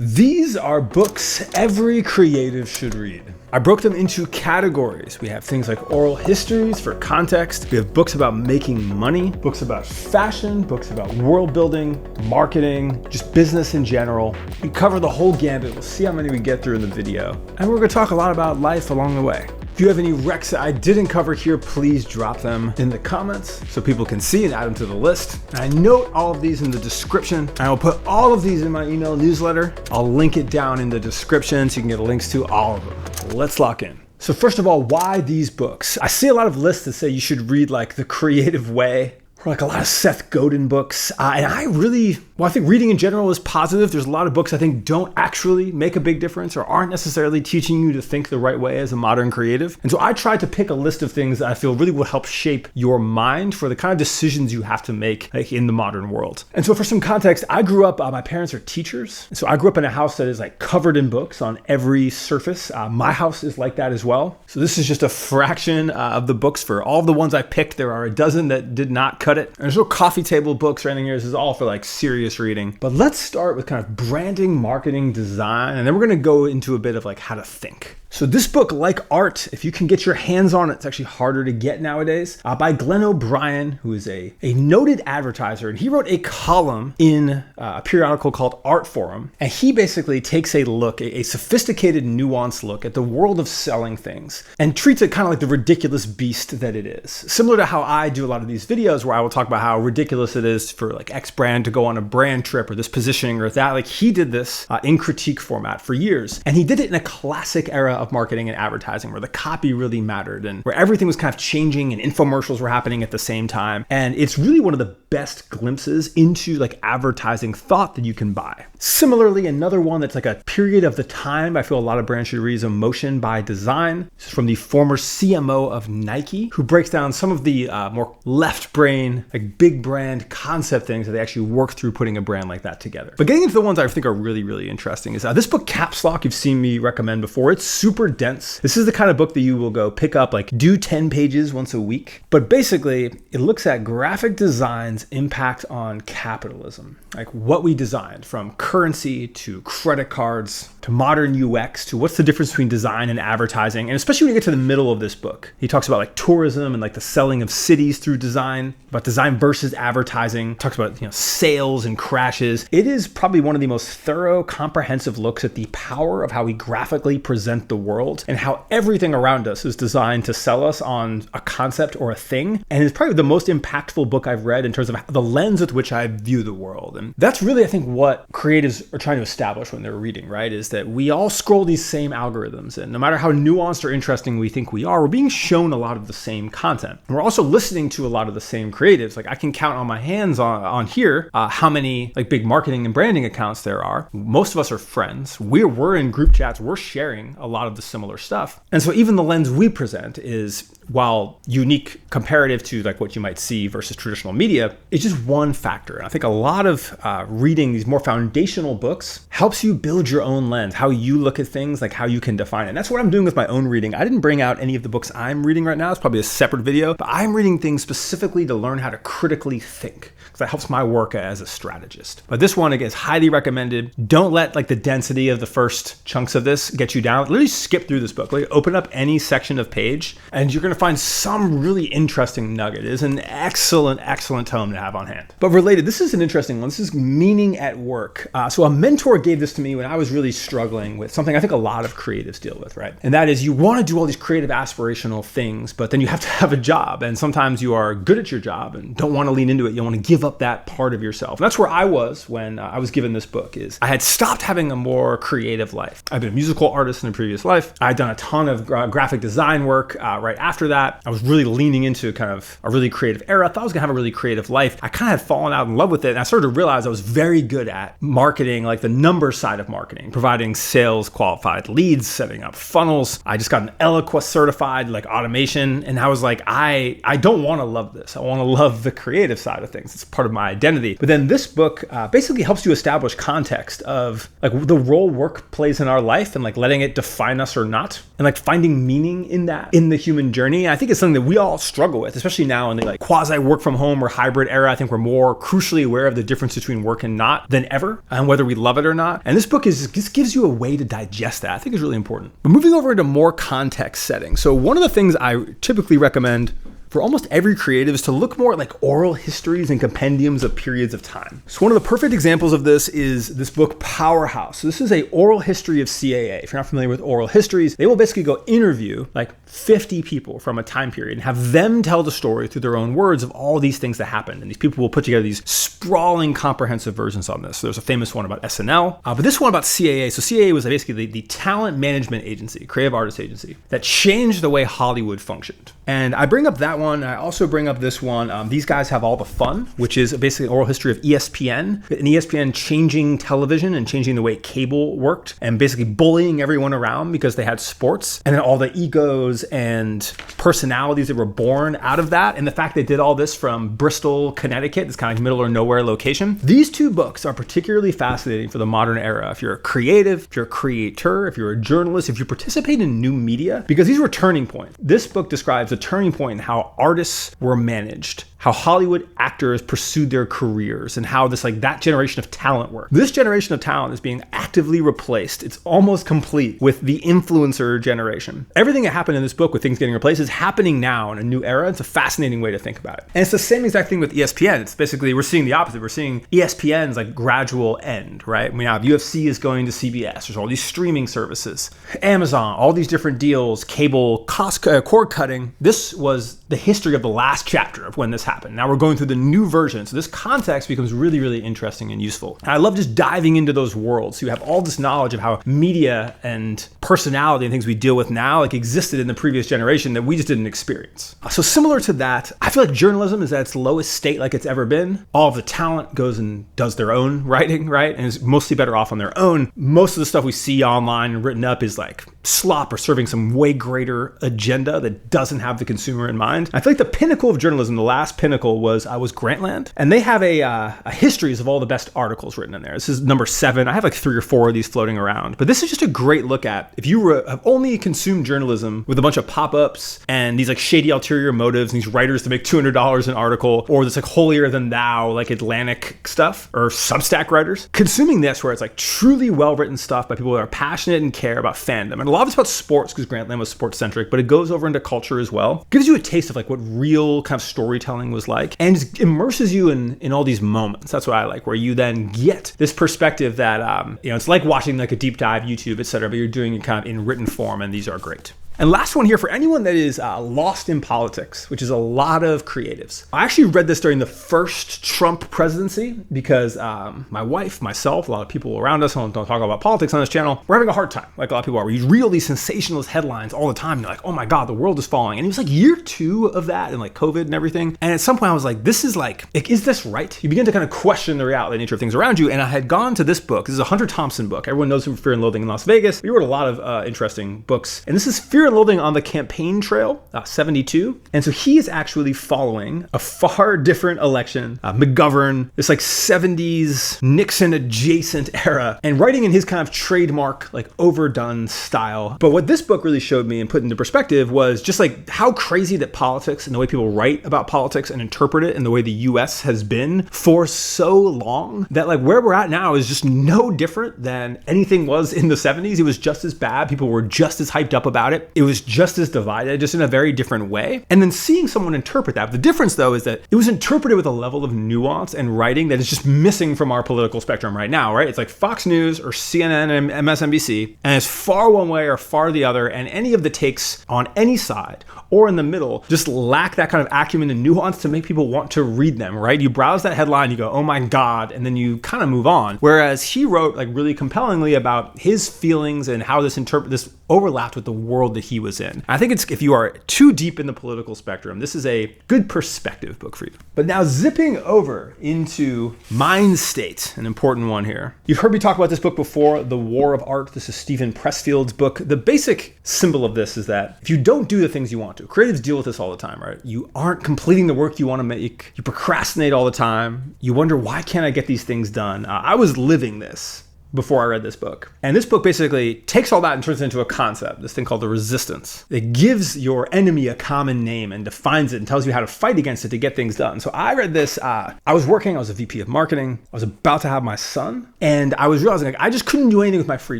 These are books every creative should read. I broke them into categories. We have things like oral histories for context. We have books about making money, books about fashion, books about world building, marketing, just business in general. We cover the whole gambit. We'll see how many we get through in the video. And we're gonna talk a lot about life along the way. If you have any recs that I didn't cover here, please drop them in the comments so people can see and add them to the list. And I note all of these in the description. I will put all of these in my email newsletter. I'll link it down in the description so you can get links to all of them. Let's lock in. So first of all, why these books? I see a lot of lists that say you should read like The Creative Way, or like a lot of Seth Godin books. And I think reading in general is positive. There's a lot of books I think don't actually make a big difference or aren't necessarily teaching you to think the right way as a modern creative. And so I tried to pick a list of things that I feel really will help shape your mind for the kind of decisions you have to make like in the modern world. And so for some context, I grew up, my parents are teachers. And so I grew up in a house that is like covered in books on every surface. My house is like that as well. So this is just a fraction of the books. For all of the ones I picked, there are a dozen that did not cut it. There's no coffee table books or anything here. This is all for like serious reading. But let's start with kind of branding, marketing, design, and then we're going to go into a bit of like how to think. So this book, like art, if you can get your hands on it, it's actually harder to get nowadays, by Glenn O'Brien, who is a noted advertiser. And he wrote a column in a periodical called Art Forum. And he basically takes a look, a sophisticated, nuanced look at the world of selling things and treats it kind of like the ridiculous beast that it is. Similar to how I do a lot of these videos where I will talk about how ridiculous it is for like X brand to go on a brand trip or this positioning or that. Like he did this in critique format for years. And he did it in a classic era of marketing and advertising where the copy really mattered and where everything was kind of changing and infomercials were happening at the same time. And it's really one of the best glimpses into like advertising thought that you can buy. Similarly, another one that's like a period of the time I feel a lot of brands should read is Emotion by Design. This is from the former CMO of Nike, who breaks down some of the more left brain, like big brand concept things that they actually work through putting a brand like that together. But getting into the ones I think are really, really interesting is this book, Caps Lock, you've seen me recommend before. It's super dense. This is the kind of book that you will go pick up, like do 10 pages once a week. But basically, it looks at graphic design's impact on capitalism, like what we designed, from currency to credit cards to modern UX to what's the difference between design and advertising. And especially when you get to the middle of this book, he talks about like tourism and like the selling of cities through design, about design versus advertising, talks about sales and crashes. It is probably one of the most thorough, comprehensive looks at the power of how we graphically present the world and how everything around us is designed to sell us on a concept or a thing. And it's probably the most impactful book I've read in terms of the lens with which I view the world. And that's really, I think, what creatives are trying to establish when they're reading, right? Is that we all scroll these same algorithms, and no matter how nuanced or interesting we think we are, we're being shown a lot of the same content. And we're also listening to a lot of the same creatives. Like I can count on my hands on here how many like big marketing and branding accounts there are. Most of us are friends. We're in group chats. We're sharing a lot of the similar stuff. And so even the lens we present is, while unique comparative to like what you might see versus traditional media, it's just one factor. And I think a lot of reading these more foundational books helps you build your own lens, how you look at things, like how you can define it. And that's what I'm doing with my own reading. I didn't bring out any of the books I'm reading right now. It's probably a separate video, but I'm reading things specifically to learn how to critically think, because that helps my work as a strategist. But this one, again, is highly recommended. Don't let like the density of the first chunks of this get you down. Literally skip through this book. Like open up any section of page and you're going to find some really interesting nugget. It is an excellent, excellent tome to have on hand. But related, this is an interesting one. This is meaning at work. So a mentor gave this to me when I was really struggling with something I think a lot of creatives deal with, right? And that is you want to do all these creative aspirational things, but then you have to have a job. And sometimes you are good at your job and don't want to lean into it. You want to give up that part of yourself. And that's where I was when I was given this book. Is I had stopped having a more creative life. I've been a musical artist in a previous life. I'd done a ton of graphic design work right after that. I was really leaning into kind of a really creative era. I thought I was gonna have a really creative life. I kind of had fallen out in love with it. And I started to realize I was very good at marketing, like the number side of marketing, providing sales qualified leads, setting up funnels. I just got an Eloqua certified like automation. And I was like, I don't want to love this. I want to love the creative side of things. It's part of my identity. But then this book basically helps you establish context of like the role work plays in our life and like letting it define us or not, and like finding meaning in that, in the human journey. And I think it's something that we all struggle with, especially now in the like quasi work from home or hybrid era. I think we're more crucially aware of the difference between work and not than ever. and whether we love it or not. And this book just gives you a way to digest that. I think is really important. But moving over into more context setting. So one of the things I typically recommend for almost every creative is to look more at like oral histories and compendiums of periods of time. So one of the perfect examples of this is this book Powerhouse. So this is a oral history of CAA. If you're not familiar with oral histories, they will basically go interview like 50 people from a time period and have them tell the story through their own words of all these things that happened. And these people will put together these sprawling, comprehensive versions on this. So there's a famous one about SNL, but this one about CAA. So CAA was basically the talent management agency, creative artist agency, that changed the way Hollywood functioned. And I bring up that one. I also bring up this one. These guys have all the fun, which is basically an oral history of ESPN, and ESPN changing television and changing the way cable worked and basically bullying everyone around because they had sports, and then all the egos and personalities that were born out of that. And the fact they did all this from Bristol, Connecticut, this kind of middle or nowhere location. These two books are particularly fascinating for the modern era. If you're a creative, if you're a creator, if you're a journalist, if you participate in new media, because these were turning points. This book describes a turning point in how artists were managed, how Hollywood actors pursued their careers, and how that generation of talent worked. This generation of talent is being actively replaced. It's almost complete with the influencer generation. Everything that happened in this book with things getting replaced is happening now in a new era. It's a fascinating way to think about it. And it's the same exact thing with ESPN. It's basically, we're seeing the opposite. We're seeing ESPN's gradual end, right? We have UFC is going to CBS. There's all these streaming services, Amazon, all these different deals, cable, cord cutting. This was the history of the last chapter of when this happened. Now we're going through the new version. So this context becomes really, really interesting and useful. And I love just diving into those worlds. So you have all this knowledge of how media and personality and things we deal with now existed in the previous generation that we just didn't experience. So similar to that, I feel like journalism is at its lowest state like it's ever been. All of the talent goes and does their own writing, right? And is mostly better off on their own. Most of the stuff we see online and written up is like slop or serving some way greater agenda that doesn't have the consumer in mind. I feel like the pinnacle of journalism, the last pinnacle was Grantland, and they have a histories of all the best articles written in there. This is number 7. I have like 3 or 4 of these floating around, but this is just a great look at if you have only consumed journalism with a bunch of pop-ups and these shady ulterior motives and these writers to make $200 an article, or this holier than thou Atlantic stuff, or Substack writers. Consuming this where it's truly well-written stuff by people that are passionate and care about fandom. And a lot of it's about sports because Grantland was sports-centric, but it goes over into culture as well. Gives you a taste of what real kind of storytelling was like, and just immerses you in all these moments. That's what I like, where you then get this perspective that it's like watching a deep dive YouTube, etc., but you're doing it kind of in written form, and these are great. And last one here for anyone that is lost in politics, which is a lot of creatives. I actually read this during the first Trump presidency because my wife, myself, a lot of people around us don't talk about politics on this channel. We're having a hard time, like a lot of people are. We read all these sensationalist headlines all the time. And you're like, oh my God, the world is falling. And it was year 2 of that and COVID and everything. And at some point I was like, this is is this right? You begin to kind of question the reality, the nature of things around you. And I had gone to this book. This is a Hunter Thompson book. Everyone knows him for Fear and Loathing in Las Vegas. He wrote a lot of interesting books. And this is Fear and Loathing on the Campaign Trail, 72. And so he is actually following a far different election, McGovern, this 70s Nixon adjacent era, and writing in his kind of trademark, overdone style. But what this book really showed me and put into perspective was just how crazy that politics and the way people write about politics and interpret it and the way the US has been for so long, that where we're at now is just no different than anything was in the 70s. It was just as bad. People were just as hyped up about it. It was just as divided, just in a very different way. And then seeing someone interpret that. The difference though is that it was interpreted with a level of nuance and writing that is just missing from our political spectrum right now, right? It's like Fox News or CNN and MSNBC, and it's far one way or far the other, and any of the takes on any side or in the middle just lack that kind of acumen and nuance to make people want to read them, right? You browse that headline, you go, oh my God, and then you kind of move on. Whereas he wrote really compellingly about his feelings and how this overlapped with the world that he was in. I think if you are too deep in the political spectrum, this is a good perspective book for you. But now zipping over into Mind State, an important one here. You've heard me talk about this book before, The War of Art. This is Stephen Pressfield's book. The basic symbol of this is that if you don't do the things you want to, creatives deal with this all the time, right? You aren't completing the work you want to make. You procrastinate all the time. You wonder, why can't I get these things done? I was living this before I read this book. And this book basically takes all that and turns it into a concept, this thing called the resistance. It gives your enemy a common name and defines it and tells you how to fight against it to get things done. So I read this, I was a VP of marketing. I was about to have my son, and I was realizing I just couldn't do anything with my free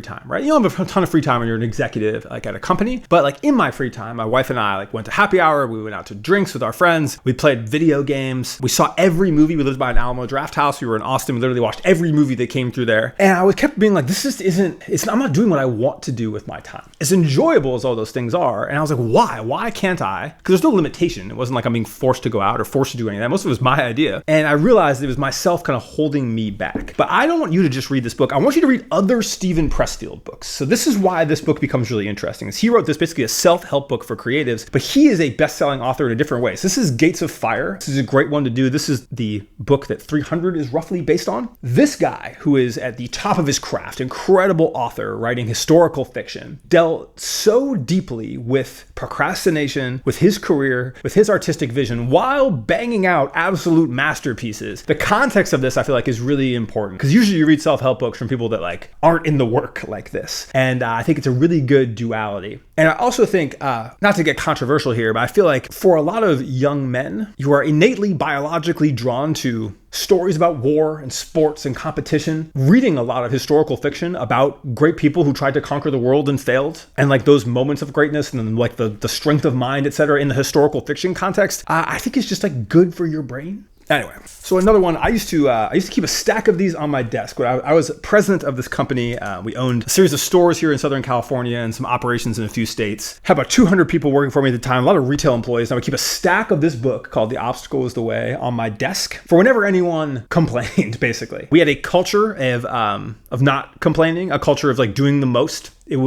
time, right? You don't have a ton of free time when you're an executive at a company, but in my free time, my wife and I went to happy hour, we went out to drinks with our friends, we played video games, we saw every movie. We lived by an Alamo Draft House. We were in Austin. We literally watched every movie that came through there. And I kept being like, I'm not doing what I want to do with my time. As enjoyable as all those things are. And I was like, why? Why can't I? Because there's no limitation. It wasn't like I'm being forced to go out or forced to do any of that. Most of it was my idea. And I realized it was myself kind of holding me back. But I don't want you to just read this book. I want you to read other Steven Pressfield books. So this is why this book becomes really interesting. Is he wrote this basically a self-help book for creatives, but he is a best-selling author in a different way. So this is Gates of Fire. This is a great one to do. This is the book that 300 is roughly based on. This guy, who is at the top of his craft, incredible author writing historical fiction, dealt so deeply with procrastination, with his career, with his artistic vision, while banging out absolute masterpieces. The context of this, I feel like, is really important, because usually you read self-help books from people that aren't in the work like this. And I think it's a really good duality. And I also think, not to get controversial here, but I feel like for a lot of young men, you are innately biologically drawn to stories about war and sports and competition, reading a lot of historical fiction about great people who tried to conquer the world and failed, and those moments of greatness and then the strength of mind, etc. in the historical fiction context, I think it's just good for your brain. Anyway, so another one, I used to keep a stack of these on my desk. When I was president of this company, we owned a series of stores here in Southern California and some operations in a few states. Had about 200 people working for me at the time, a lot of retail employees. And I would keep a stack of this book called The Obstacle is the Way on my desk for whenever anyone complained, basically. We had a culture of not complaining, a culture of doing the most. It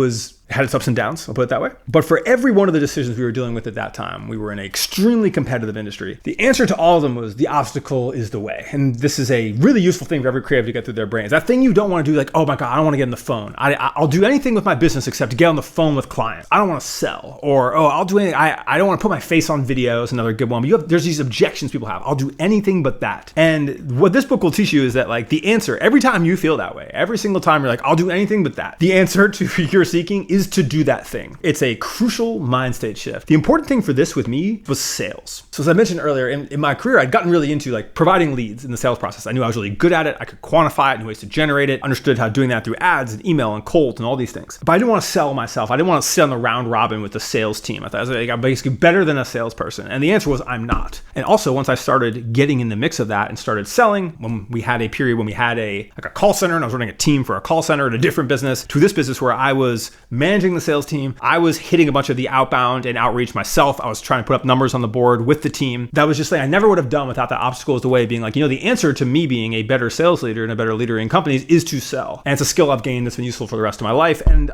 had its ups and downs, I'll put it that way. But for every one of the decisions we were dealing with at that time, we were in an extremely competitive industry. The answer to all of them was the obstacle is the way. And this is a really useful thing for every creative to get through their brains. That thing you don't want to do, oh my God, I don't want to get on the phone. I'll do anything with my business except to get on the phone with clients. I don't want to sell. Or, I'll do anything. I don't want to put my face on videos, another good one. But there's these objections people have. I'll do anything but that. And what this book will teach you is that the answer, every time you feel that way, every single time you're I'll do anything but that, the answer to you're seeking is to do that thing. It's a crucial mind state shift. The important thing for this with me was sales. So as I mentioned earlier, in my career, I'd gotten really into providing leads in the sales process. I knew I was really good at it. I could quantify it, knew ways to generate it, understood how doing that through ads and email and cold and all these things. But I didn't want to sell myself. I didn't want to sit on the round robin with the sales team. I thought I was basically better than a salesperson. And the answer was I'm not. And also once I started getting in the mix of that and started selling, when we had a period when we had a call center and I was running a team for a call center at a different business to this business where I was managing the sales team. I was hitting a bunch of the outbound and outreach myself. I was trying to put up numbers on the board with the team. That was just I never would have done without that obstacle is the way, being the answer to me being a better sales leader and a better leader in companies is to sell. And it's a skill I've gained that's been useful for the rest of my life, and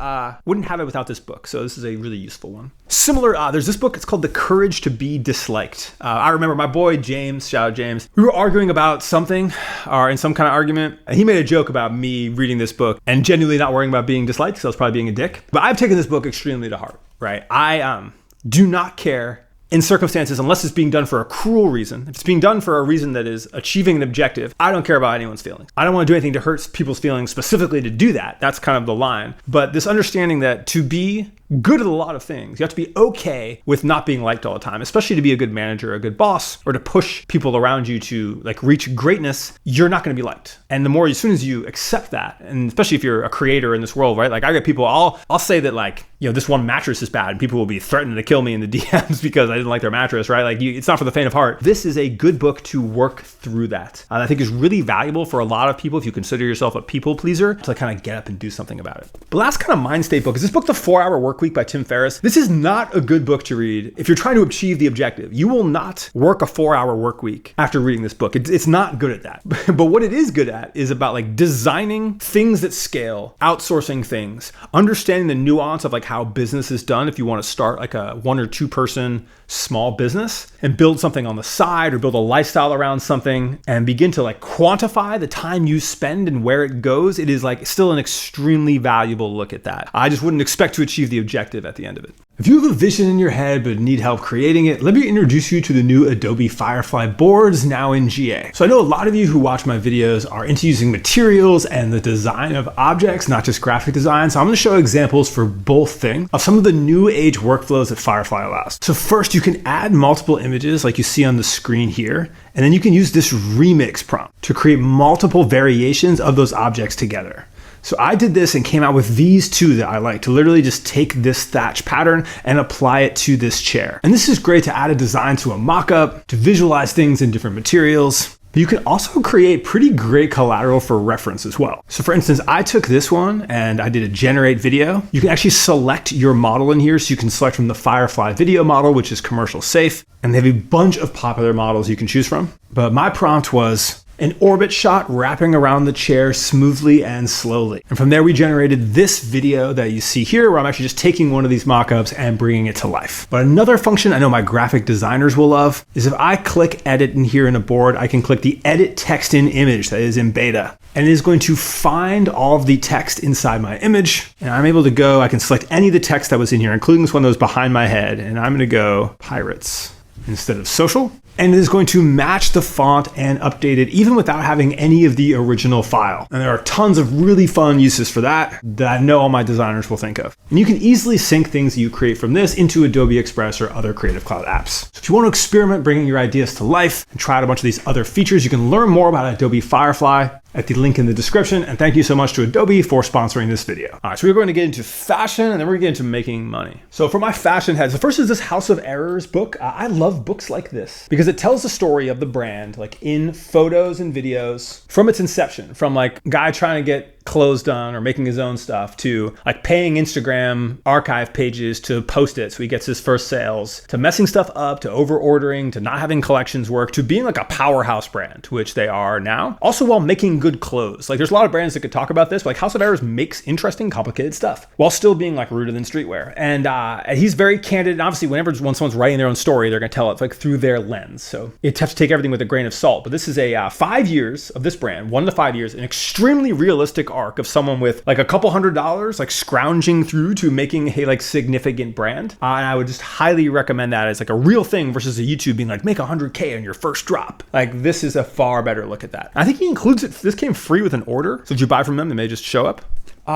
wouldn't have it without this book. So this is a really useful one. Similar, there's this book, it's called The Courage to Be Disliked. I remember my boy James, shout out James, we were arguing about something or in some kind of argument, and he made a joke about me reading this book and genuinely not worrying about being disliked, because I was probably being a dick. But I've taken this book extremely to heart, right? I do not care in circumstances, unless it's being done for a cruel reason. If it's being done for a reason that is achieving an objective, I don't care about anyone's feelings. I don't want to do anything to hurt people's feelings specifically to do that. That's kind of the line. But this understanding that to be good at a lot of things, you have to be okay with not being liked all the time, especially to be a good manager, a good boss, or to push people around you to reach greatness. You're not going to be liked. And the more, as soon as you accept that, and especially if you're a creator in this world, right? I get people, I'll say that this one mattress is bad and people will be threatening to kill me in the DMs because I didn't like their mattress, right? It's not for the faint of heart. This is a good book to work through that. I think is really valuable for a lot of people if you consider yourself a people pleaser to kind of get up and do something about it. The last kind of mind state book is this book, The 4-Hour Workweek by Tim Ferriss. This is not a good book to read if you're trying to achieve the objective. You will not work a 4-hour work week after reading this book. It's not good at that. But what it is good at is about designing things that scale, outsourcing things, understanding the nuance of how business is done if you want to start a 1 or 2 person small business and build something on the side or build a lifestyle around something and begin to quantify the time you spend and where it goes. It is still an extremely valuable look at that. I just wouldn't expect to achieve the objective at the end of it. If you have a vision in your head but need help creating it, let me introduce you to the new Adobe Firefly boards now in GA. So I know a lot of you who watch my videos are into using materials and the design of objects, not just graphic design. So I'm going to show examples for both things of some of the new age workflows that Firefly allows. So first, you can add multiple images like you see on the screen here, and then you can use this remix prompt to create multiple variations of those objects together. So I did this and came out with these two that I like to literally just take this thatch pattern and apply it to this chair. And this is great to add a design to a mock-up, to visualize things in different materials. But you can also create pretty great collateral for reference as well. So for instance, I took this one and I did a generate video. You can actually select your model in here. So you can select from the Firefly video model, which is commercial safe. And they have a bunch of popular models you can choose from. But my prompt was an orbit shot wrapping around the chair smoothly and slowly. And from there, we generated this video that you see here, where I'm actually just taking one of these mock-ups and bringing it to life. But another function I know my graphic designers will love is if I click edit in here in a board, I can click the edit text in image that is in beta. And it is going to find all of the text inside my image. And I'm able to go, I can select any of the text that was in here, including this one that was behind my head. And I'm gonna go pirates instead of social. And it is going to match the font and update it even without having any of the original file. And there are tons of really fun uses for that I know all my designers will think of. And you can easily sync things that you create from this into Adobe Express or other Creative Cloud apps. So if you want to experiment bringing your ideas to life and try out a bunch of these other features, you can learn more about Adobe Firefly at the link in the description. And thank you so much to Adobe for sponsoring this video. All right, so we're going to get into fashion and then we're going to get into making money. So for my fashion heads, the first is this House of Errors book. I love books like this because it tells the story of the brand like in photos and videos from its inception, from like guy trying to get clothes done or making his own stuff to like paying Instagram archive pages to post it so he gets his first sales, to messing stuff up, to over ordering, to not having collections work, to being like a powerhouse brand, which they are now. Also while making good clothes. Like there's a lot of brands that could talk about this, but like House of Errors makes interesting, complicated stuff while still being like rooted in streetwear. And he's very candid. And obviously when someone's writing their own story, they're gonna tell it like through their lens. So you have to take everything with a grain of salt. But this is a 5 years of this brand, 1 to 5 years, an extremely realistic arc of someone with like a couple $100 like scrounging through to making a like significant brand. And I would just highly recommend that as like a real thing versus a YouTube being like make 100K on your first drop. Like this is a far better look at that. And I think he includes it. This came free with an order. So if you buy from them, they may just show up.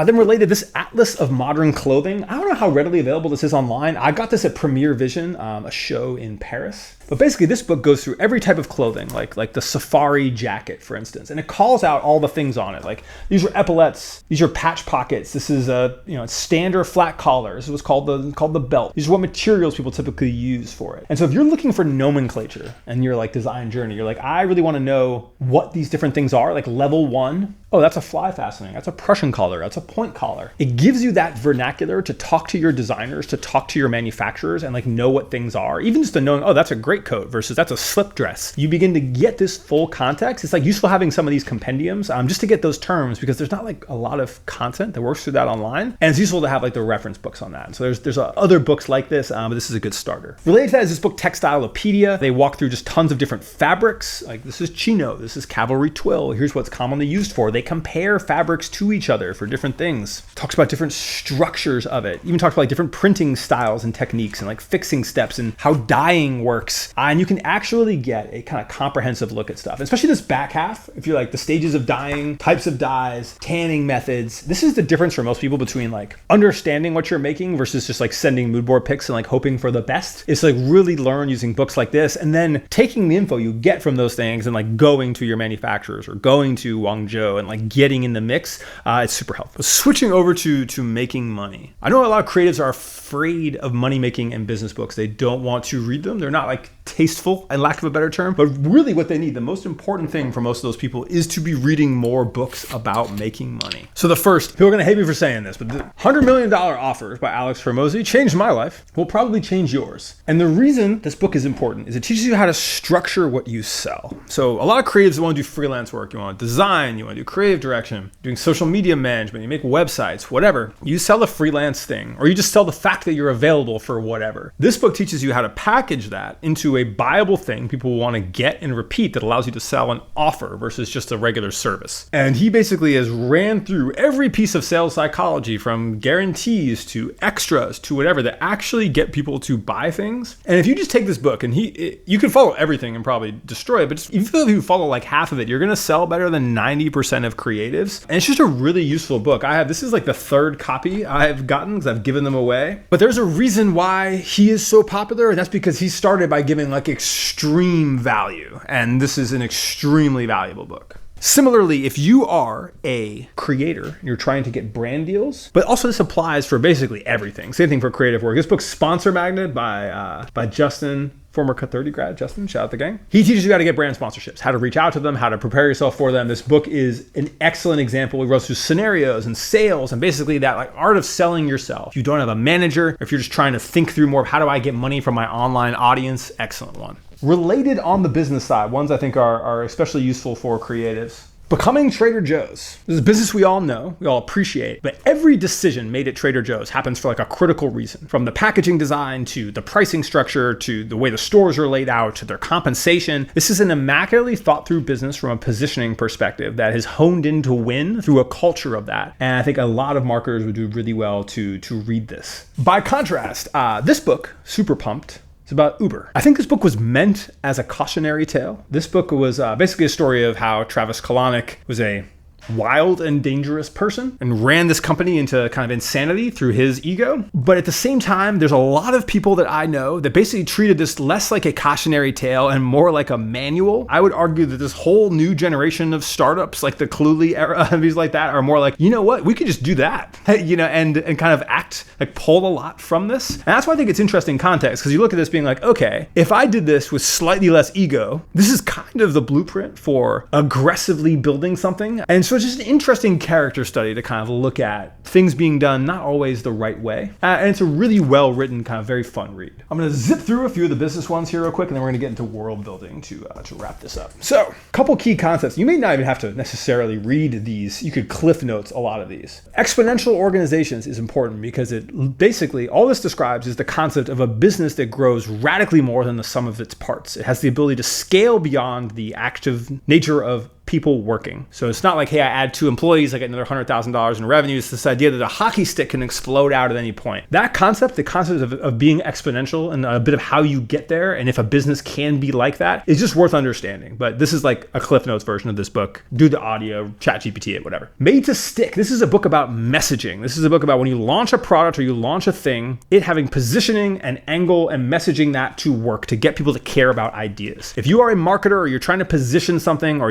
Then related, this Atlas of Modern Clothing. I don't know how readily available this is online. I got this at Premiere Vision, a show in Paris. But basically this book goes through every type of clothing, like the safari jacket, for instance, and it calls out all the things on it. Like these are epaulettes, these are patch pockets. This is a standard flat collar. This is what's called the belt. These are what materials people typically use for it. And so if you're looking for nomenclature and you're like design journey, you're like, I really want to know what these different things are. Like level 1, oh, that's a fly fastening. That's a Prussian collar. That's a point collar. It gives you that vernacular to talk to your designers, to talk to your manufacturers and like know what things are. Even just to knowing, oh, that's a great coat versus that's a slip dress. You begin to get this full context. It's like useful having some of these compendiums just to get those terms because there's not like a lot of content that works through that online. And it's useful to have like the reference books on that. So there's other books like this, but this is a good starter. Related to that is this book, Textilepedia. They walk through just tons of different fabrics. Like this is chino, this is cavalry twill. Here's what's commonly used for. They compare fabrics to each other for different things. Talks about different structures of it. Even talks about like different printing styles and techniques and like fixing steps and how dyeing works. And you can actually get a kind of comprehensive look at stuff, especially this back half. If you're like the stages of dyeing, types of dyes, tanning methods. This is the difference for most people between like understanding what you're making versus just like sending mood board pics and like hoping for the best. It's like really learn using books like this and then taking the info you get from those things and like going to your manufacturers or going to Guangzhou and like getting in the mix. It's super helpful. Switching over to making money. I know a lot of creatives are afraid of money making and business books. They don't want to read them. They're not like tasteful, and lack of a better term, but really what they need, the most important thing for most of those people is to be reading more books about making money. So the first, people are gonna hate me for saying this, but the $100 million offers by Alex Hormozi changed my life, will probably change yours. And the reason this book is important is it teaches you how to structure what you sell. So a lot of creatives want to do freelance work. You want to design, you want to do creative direction, doing social media management, you make websites, whatever. You sell a freelance thing thing, or you just sell the fact that you're available for whatever. This book teaches you how to package that into a buyable thing people want to get and repeat that allows you to sell an offer versus just a regular service. And he basically has ran through every piece of sales psychology, from guarantees to extras to whatever, that actually get people to buy things. And if you just take this book and you can follow everything and probably destroy it, but just, if you follow like half of it, you're going to sell better than 90% of creatives. And it's just a really useful book. This is like the third copy I've gotten because I've given them away. But there's a reason why he is so popular, and that's because he started by giving like extreme value. And this is an extremely valuable book. Similarly, if you are a creator and you're trying to get brand deals, but also this applies for basically everything. Same thing for creative work. This book's Sponsor Magnet by Justin, former Cut 30 grad. Justin, shout out the gang. He teaches you how to get brand sponsorships, how to reach out to them, how to prepare yourself for them. This book is an excellent example. He goes through scenarios and sales and basically that like art of selling yourself. If you don't have a manager, if you're just trying to think through more of how do I get money from my online audience, excellent one. Related on the business side, ones I think are especially useful for creatives. Becoming Trader Joe's. This is a business we all know, we all appreciate, but every decision made at Trader Joe's happens for like a critical reason. From the packaging design to the pricing structure to the way the stores are laid out to their compensation. This is an immaculately thought through business from a positioning perspective that has honed in to win through a culture of that. And I think a lot of marketers would do really well to read this. By contrast, this book, Super Pumped, it's about Uber. I think this book was meant as a cautionary tale. This book was basically a story of how Travis Kalanick was a wild and dangerous person and ran this company into kind of insanity through his ego. But at the same time, there's a lot of people that I know that basically treated this less like a cautionary tale and more like a manual. I would argue that this whole new generation of startups, like the Cluely era and these like that, are more like, you know what, we could just do that, and kind of act like pull a lot from this. And that's why I think it's interesting context, because you look at this being like, okay, if I did this with slightly less ego, this is kind of the blueprint for aggressively building something. And so it's just an interesting character study to kind of look at things being done not always the right way. And it's a really well-written, kind of very fun read. I'm going to zip through a few of the business ones here real quick, and then we're going to get into world building to wrap this up. So, a couple key concepts. You may not even have to necessarily read these. You could cliff notes a lot of these. Exponential organizations is important because it basically, all this describes is the concept of a business that grows radically more than the sum of its parts. It has the ability to scale beyond the active nature of people working. So it's not like, hey, I add 2 employees, I get another $100,000 in revenue. It's this idea that a hockey stick can explode out at any point. That concept, the concept of being exponential and a bit of how you get there, and if a business can be like that, is just worth understanding. But this is like a Cliff Notes version of this book. Do the audio, ChatGPT it, whatever. Made to Stick. This is a book about messaging. This is a book about when you launch a product or you launch a thing, it having positioning and angle and messaging that to work to get people to care about ideas. If you are a marketer or you're trying to position something, or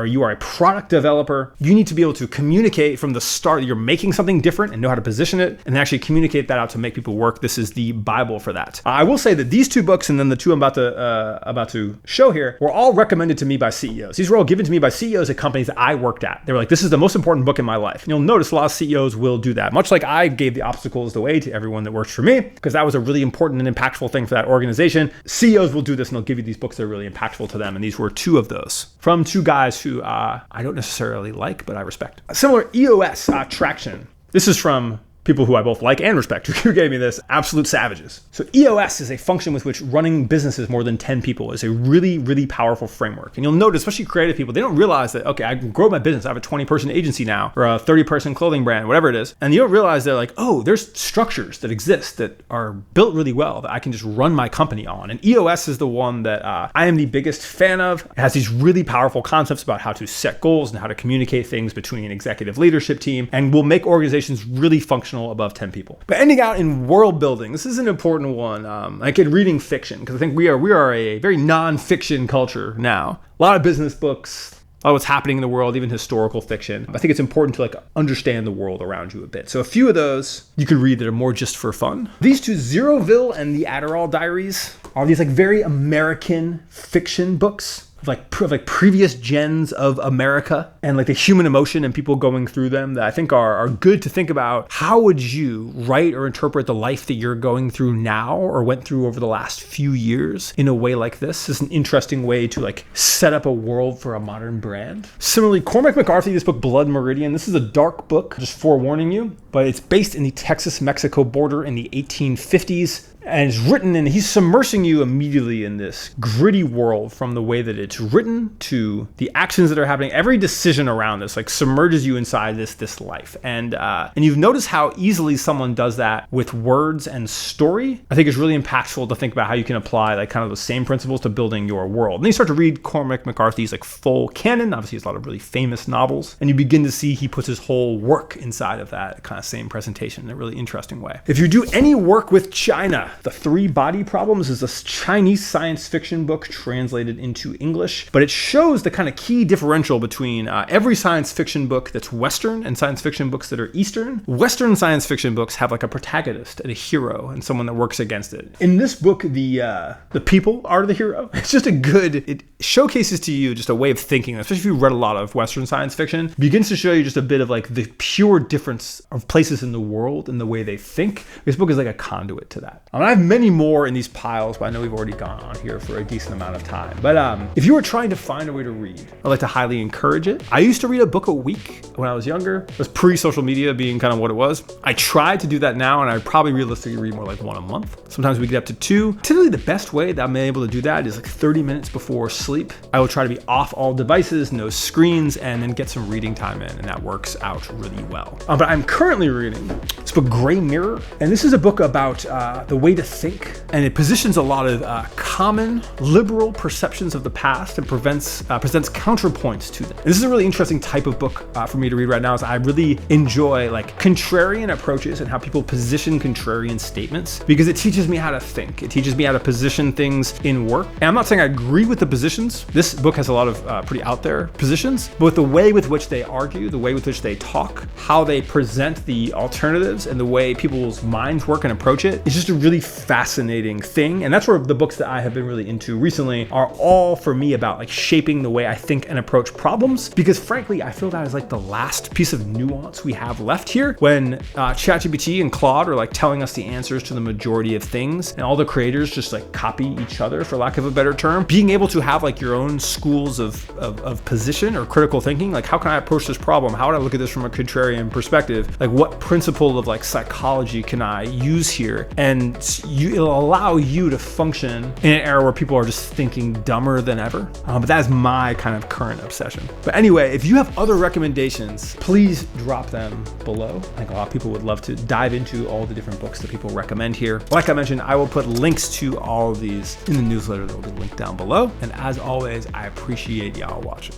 you are a product developer, you need to be able to communicate from the start that you're making something different and know how to position it and actually communicate that out to make people work. This is the Bible for that. I will say that these 2 books and then the 2 I'm about to show here were all recommended to me by CEOs. These were all given to me by CEOs at companies that I worked at. They were like, this is the most important book in my life. And you'll notice a lot of CEOs will do that, much like I gave the obstacles the way to everyone that works for me, because that was a really important and impactful thing for that organization. CEOs will do this and they'll give you these books that are really impactful to them. And these were 2 of those from 2 guys who I don't necessarily like, but I respect. Similar, EOS, Traction. This is from people who I both like and respect, who gave me this, absolute savages. So EOS is a function with which running businesses more than 10 people is a really, really powerful framework. And you'll notice, especially creative people, they don't realize that, okay, I can grow my business. I have a 20-person agency now, or a 30-person clothing brand, whatever it is. And you don't realize they're like, oh, there's structures that exist that are built really well that I can just run my company on. And EOS is the one that I am the biggest fan of. It has these really powerful concepts about how to set goals and how to communicate things between an executive leadership team, and will make organizations really functional above 10 people. But ending out in world building, this is an important one. Like in reading fiction, because I think we are a very non-fiction culture now. A lot of business books, a lot of what's happening in the world, even historical fiction. I think it's important to like understand the world around you a bit. So a few of those you can read that are more just for fun. These 2, Zeroville and the Adderall Diaries, are these like very American fiction books. of previous gens of America and like the human emotion and people going through them that I think are good to think about. How would you write or interpret the life that you're going through now or went through over the last few years in a way like this? Is an interesting way to like set up a world for a modern brand. Similarly, Cormac McCarthy, this book Blood Meridian, this is a dark book, just forewarning you, but it's based in the Texas-Mexico border in the 1850s. And it's written, and he's submersing you immediately in this gritty world from the way that it's written to the actions that are happening. Every decision around this like submerges you inside this life. And you've noticed how easily someone does that with words and story. I think it's really impactful to think about how you can apply like kind of the same principles to building your world. And then you start to read Cormac McCarthy's like full canon. Obviously, he has a lot of really famous novels, and you begin to see he puts his whole work inside of that kind of same presentation in a really interesting way. If you do any work with China, The Three Body Problems is a Chinese science fiction book translated into English, but it shows the kind of key differential between every science fiction book that's Western and science fiction books that are Eastern. Western science fiction books have like a protagonist and a hero and someone that works against it. In this book, the people are the hero. It's just it showcases to you just a way of thinking, especially if you read a lot of Western science fiction. It begins to show you just a bit of like the pure difference of places in the world and the way they think. This book is like a conduit to that. I have many more in these piles, but I know we've already gone on here for a decent amount of time. But if you were trying to find a way to read, I'd like to highly encourage it. I used to read a book a week when I was younger. It was pre-social media being kind of what it was. I tried to do that now, and I probably realistically read more like one a month. Sometimes we get up to two. Typically, the best way that I'm able to do that is like 30 minutes before sleep. I will try to be off all devices, no screens, and then get some reading time in, and that works out really well. But I'm currently reading this book, Gray Mirror, and this is a book about the way to think, and it positions a lot of common liberal perceptions of the past and presents counterpoints to them. And this is a really interesting type of book for me to read right now, as I really enjoy like contrarian approaches and how people position contrarian statements, because it teaches me how to think. It teaches me how to position things in work. And I'm not saying I agree with the positions. This book has a lot of pretty out there positions, but with the way with which they argue, the way with which they talk, how they present the alternatives, and the way people's minds work and approach it, it's just a really fascinating thing. And that's where the books that I have been really into recently are all for me about like shaping the way I think and approach problems, because frankly, I feel that is like the last piece of nuance we have left here when ChatGPT and Claude are like telling us the answers to the majority of things, and all the creators just like copy each other, for lack of a better term. Being able to have like your own schools of position or critical thinking, like how can I approach this problem? How would I look at this from a contrarian perspective? Like what principle of like psychology can I use here? And it'll allow you to function in an era where people are just thinking dumber than ever. But that is my kind of current obsession. But anyway, if you have other recommendations, please drop them below. I think a lot of people would love to dive into all the different books that people recommend here. Like I mentioned, I will put links to all of these in the newsletter that will be linked down below. And as always, I appreciate y'all watching.